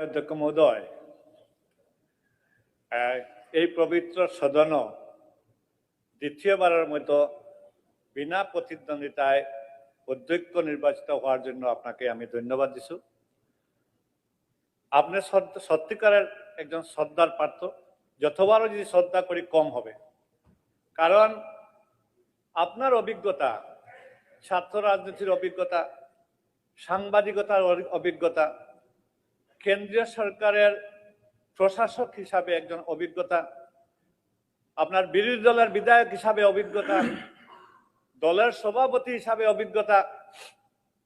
অধ্যক্ষ মহোদয়, এই পবিত্র সদন দ্বিতীয়বারের মতো বিনা প্রতিদ্বন্দ্বিতায় অধ্যক্ষ নির্বাচিত হওয়ার জন্য আপনাকে আমি ধন্যবাদ দিচ্ছি। আপনি সত্যিকারের একজন শ্রদ্ধার পাত্র। যতবারও যদি শ্রদ্ধা করি কম হবে, কারণ আপনার অভিজ্ঞতা, ছাত্র রাজনীতির অভিজ্ঞতা, সাংবাদিকতার অভিজ্ঞতা, কেন্দ্রীয় সরকারের প্রশাসক হিসাবে একজন অভিজ্ঞতা, আপনার বিরোধী দলের বিধায়ক হিসাবে অভিজ্ঞতা, দলের সভাপতি হিসাবে অভিজ্ঞতা,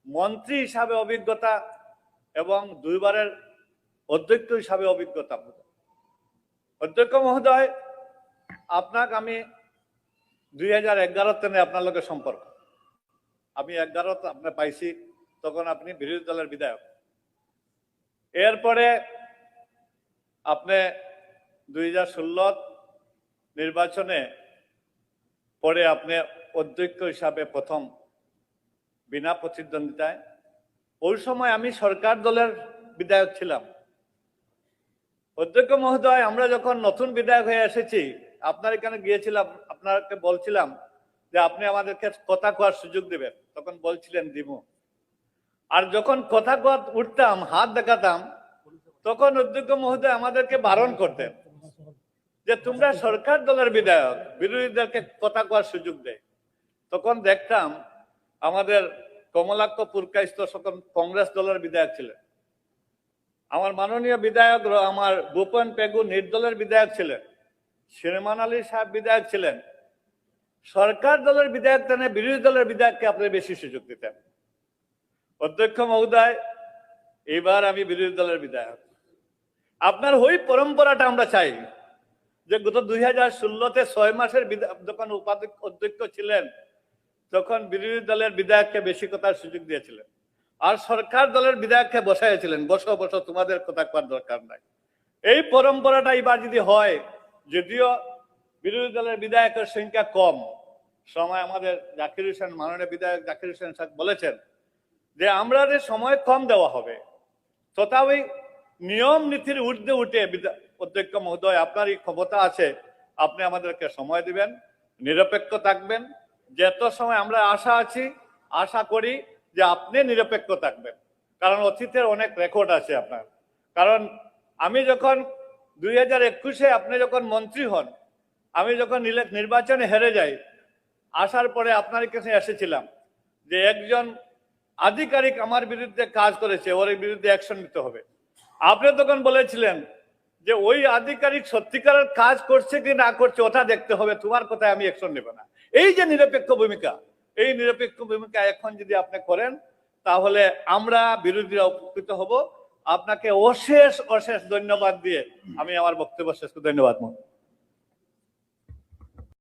মন্ত্রী হিসাবে অভিজ্ঞতা এবং দুইবারের অধ্যক্ষ হিসাবে অভিজ্ঞতা। অধ্যক্ষ মহোদয়, আপনাকে আমি 2011 আপনার লোকের সম্পর্ক, আমি 11 আপনার পাইছি, তখন আপনি বিরোধী দলের বিধায়ক। এরপরে আপনি 2016 নির্বাচনে পরে আপনি অধ্যক্ষ হিসাবে প্রথম বিনা প্রতিদ্বন্দ্বিতায়। ওই সময় আমি সরকার দলের বিধায়ক ছিলাম। অধ্যক্ষ মহোদয়, আমরা যখন নতুন বিধায়ক হয়ে এসেছি, আপনার এখানে গিয়েছিলাম, আপনাকে বলছিলাম যে আপনি আমাদেরকে কথা কোয়ার সুযোগ দেবেন, তখন বলছিলেন দিমু। আর যখন কথা কোয়া উঠতাম, হাত দেখাতাম, তখন অধ্যক্ষ মহোদয় আমাদেরকে বারণ করতেন যে তোমরা সরকার দলের বিধায়ক, বিরোধীদেরকে কথা কোয়ার সুযোগ দেয়। তখন দেখতাম আমাদের কমলাক্ষ পুরকাইস্ত তখন কংগ্রেস দলের বিধায়ক ছিলেন, আমার মাননীয় বিধায়ক আমার ভূপেন পেগু নির্দলের বিধায়ক ছিলেন, শিরমান আলী সাহেব বিধায়ক ছিলেন। সরকার দলের বিধায়ক তেনে বিরোধী দলের বিধায়ককে আপনি বেশি সুযোগ দিতেন। অধ্যক্ষ মহোদয়, এবার আমি বিরোধী দলের বিধায়ক। আপনার ওই পরম্পরাটা আমরা চাই যে গত 2016-তে 6 মাসের যখন অধ্যক্ষ ছিলেন, তখন বিরোধী দলের বিধায়ককে বেশি কথার সুযোগ দিয়েছিলেন, আর সরকার দলের বিধায়ককে বসাইছিলেন, বসো বসো, তোমাদের কথা করার দরকার নাই। এই পরম্পরাটা এবার যদি হয়, যদিও বিরোধী দলের বিধায়কের সংখ্যা কম, সময় আমাদের জাকির হোসেন, মাননীয় বিধায়ক জাকির হোসেন সাহেব বলেছেন যে আমরা সময় কম দেওয়া হবে, তথাপি নিয়ম নীতির ঊর্ধ্বে উঠে অধ্যক্ষ মহোদয় আপনার এই ক্ষমতা আছে, আপনি আমাদেরকে সময় দিবেন, নিরপেক্ষ থাকবেন। যত সময় আমরা আশা করি যে আপনি নিরপেক্ষ থাকবেন, কারণ অতীতের অনেক রেকর্ড আছে আপনার। কারণ আমি যখন 2021-এ আপনি যখন মন্ত্রী হন, আমি যখন নির্বাচনে হেরে যাই, আসার পরে আপনার কাছে এসেছিলাম যে একজন আধিকারিক আমার বিরুদ্ধে কাজ করেছে, ওর বিরুদ্ধে অ্যাকশন নিতে হবে। আপনি তখন বলেছিলেন যে ওই আধিকারিক সত্যিকারের কাজ করছে কি না করছে ওটা দেখতে হবে, তোমার কথায় আমি অ্যাকশন নেব না। এই যে নিরপেক্ষ ভূমিকা, এই নিরপেক্ষ ভূমিকা এখন যদি আপনি করেন, তাহলে আমরা বিরোধীরা উপকৃত হব। আপনাকে অশেষ অশেষ ধন্যবাদ দিয়ে আমি আমার বক্তব্য শেষ করছি। ধন্যবাদ।